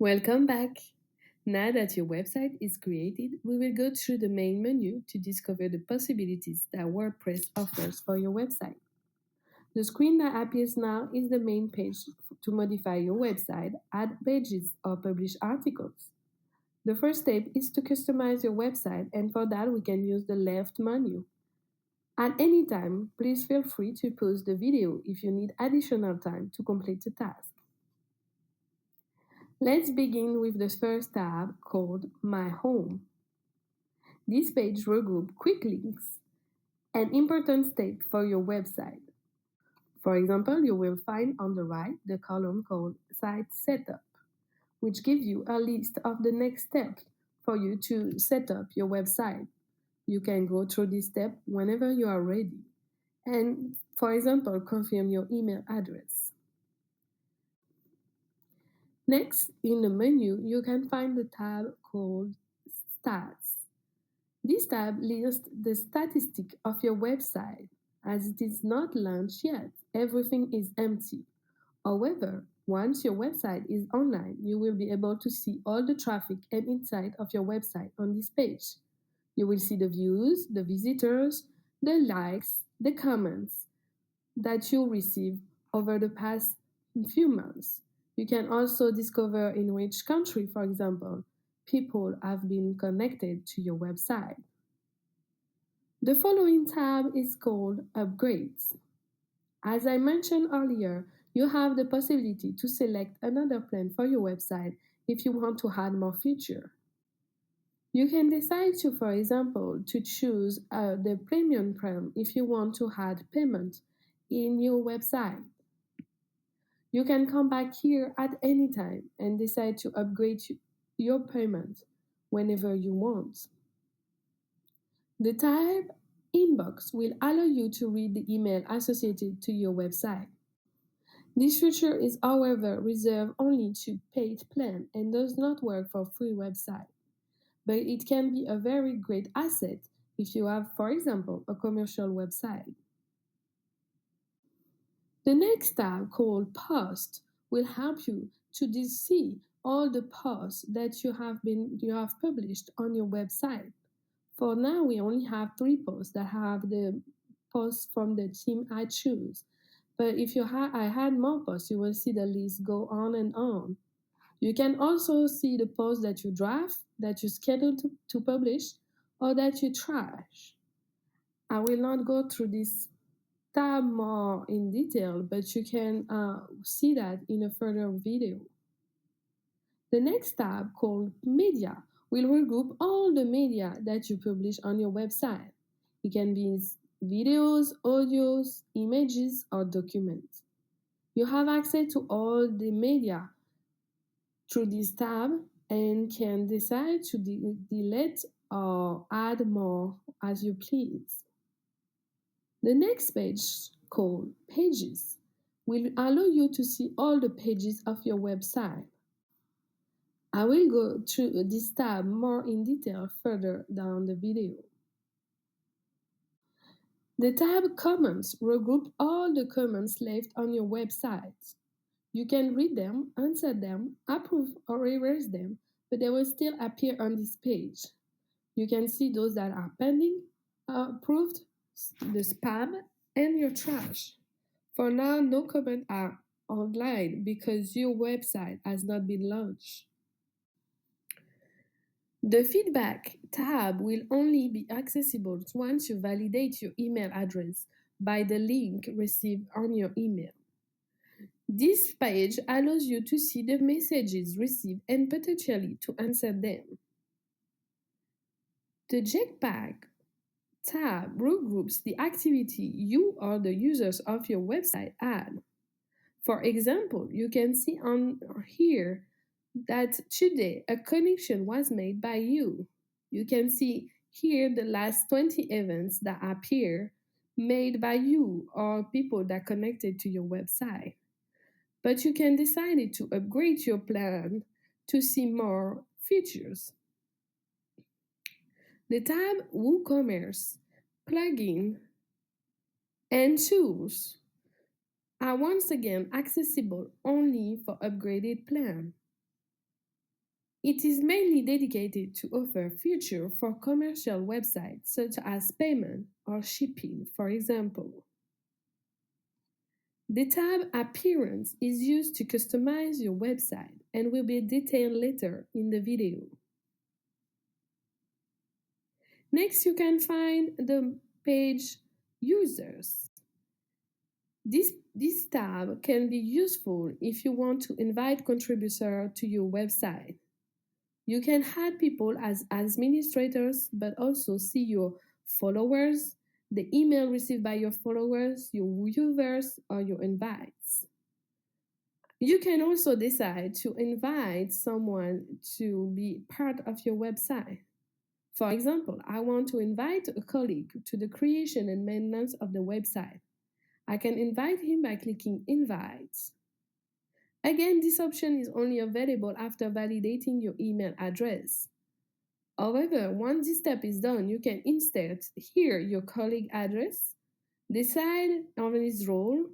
Welcome back. Now that your website is created, we will go through the main menu to discover the possibilities that WordPress offers for your website. The screen that appears now is the main page to modify your website, add pages, or publish articles. The first step is to customize your website, and for that, we can use the left menu. At any time, please feel free to pause the video if you need additional time to complete the task. Let's begin with the first tab called My Home. This page regroups quick links and important steps for your website. For example, you will find on the right the column called Site Setup, which gives you a list of the next steps for you to set up your website. You can go through this step whenever you are ready. And, for example, confirm your email address. Next, in the menu, you can find the tab called Stats. This tab lists the statistic of your website. As it is not launched yet, everything is empty. However, once your website is online, you will be able to see all the traffic and insight of your website on this page. You will see the views, the visitors, the likes, the comments that you receive over the past few months. You can also discover in which country, for example, people have been connected to your website. The following tab is called Upgrades. As I mentioned earlier, you have the possibility to select another plan for your website if you want to add more features. You can decide to, for example, to choose the premium plan if you want to add payment in your website. You can come back here at any time and decide to upgrade your payment whenever you want. The tab Inbox will allow you to read the email associated to your website. This feature is, however, reserved only to paid plan and does not work for free website. But it can be a very great asset if you have, for example, a commercial website. The next tab called Post will help you to see all the posts that you have published on your website. For now, we only have 3 posts that have the posts from the theme I choose. But if I had more posts, you will see the list go on and on. You can also see the posts that you draft, that you schedule to publish, or that you trash. I will not go through this tab more in detail, but you can see that in a further video. The next tab, called Media, will regroup all the media that you publish on your website. It can be videos, audios, images, or documents. You have access to all the media through this tab and can decide to delete or add more as you please. The next page, called Pages, will allow you to see all the pages of your website. I will go through this tab more in detail further down the video. The tab Comments regroup all the comments left on your website. You can read them, answer them, approve or erase them, but they will still appear on this page. You can see those that are pending, approved, the spam, and your trash. For now, no comments are online because your website has not been launched. The Feedback tab will only be accessible once you validate your email address by the link received on your email. This page allows you to see the messages received and potentially to answer them. The Jetpack tab regroups the activity you or the users of your website add. For example, you can see on here that today a connection was made by you. You can see here the last 20 events that appear made by you or people that connected to your website. But you can decide to upgrade your plan to see more features. The tab WooCommerce, Plugin, and Tools are once again accessible only for upgraded plan. It is mainly dedicated to offer features for commercial websites such as payment or shipping, for example. The tab Appearance is used to customize your website and will be detailed later in the video. Next, you can find the page Users. This tab can be useful if you want to invite contributors to your website. You can add people as administrators, but also see your followers, the email received by your followers, your viewers, or your invites. You can also decide to invite someone to be part of your website. For example, I want to invite a colleague to the creation and maintenance of the website. I can invite him by clicking Invite. Again, this option is only available after validating your email address. However, once this step is done, you can insert here your colleague address, decide on his role,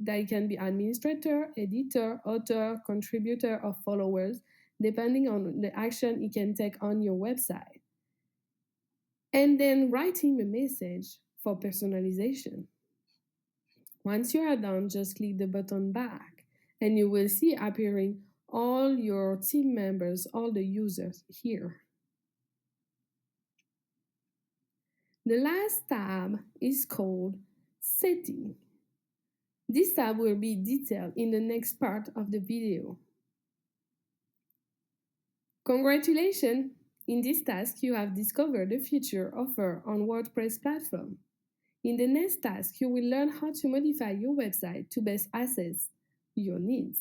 that can be administrator, editor, author, contributor, or followers, depending on the action he can take on your website. And then write him a message for personalization. Once you are done, just click the button back and you will see appearing all your team members, all the users here. The last tab is called Setting. This tab will be detailed in the next part of the video. Congratulations! In this task, you have discovered the feature offered on WordPress platform. In the next task, you will learn how to modify your website to best assess your needs.